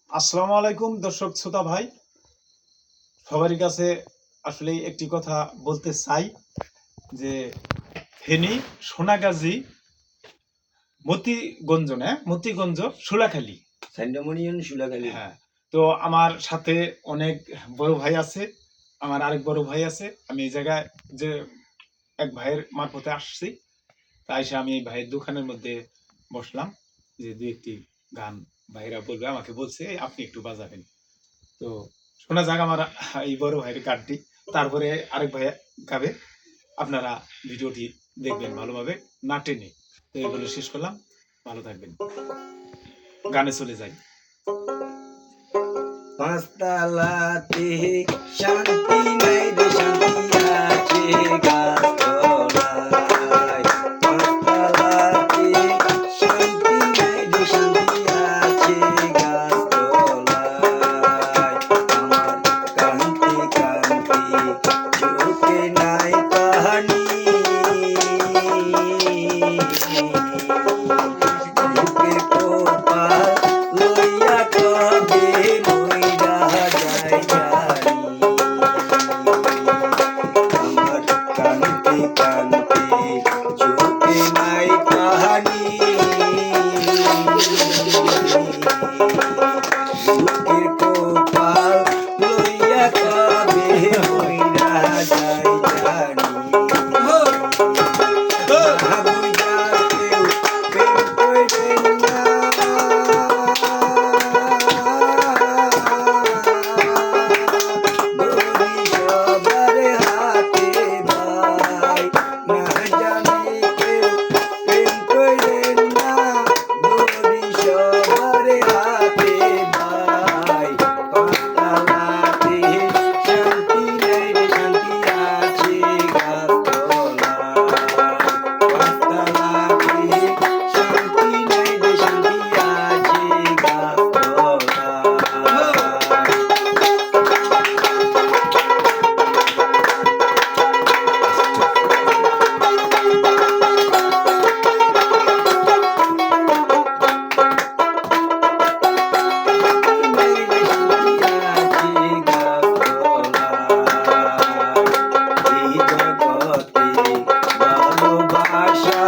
আসসালামু আলাইকুম দর্শক শ্রোতা ভাই, সবারই কাছে আসলে একটি কথা বলতে চাই যে ফেনী সোনাগাজী মতিগঞ্জ সুলাখালী। হ্যাঁ, তো আমার সাথে অনেক বড় ভাই আছে, আমার আরেক বড় ভাই আছে। আমি এই জায়গায় যে এক ভাইয়ের মারফতে আসছি, তাই সে আমি এই ভাইয়ের দোকানের মধ্যে বসলাম যে দুই একটি গান ভাইরা বলবে, আমাকে বলছে আপনি একটু বাজাবেন। তো শোনা যাক আমার এই বড় ভাইয়ের গানটি, তারপরে আরেক ভাই গাবে। আপনারা ভিডিওটি দেখবেন ভালোভাবে, না টেনে। তো এই বলে শেষ করলাম, ভালো থাকবেন, গানে চলে যাই। পাঁচতলাতে শান্তি নাই রে, শান্তি আছে গাছতলায়। পাঁচতলাতে শান্তি নাই রে, শান্তি আছে গাছতলায়। আমার কান্তি কান্তি চোখে নাই পানি, বুকে কপাল লইয়া কবে মইরা যায় জানি। আমার কান্তি কান্তি চোখে নাই পানি, বুকের কপাল লইয়া কবে মইরা যায় জানি। ভালোবাসা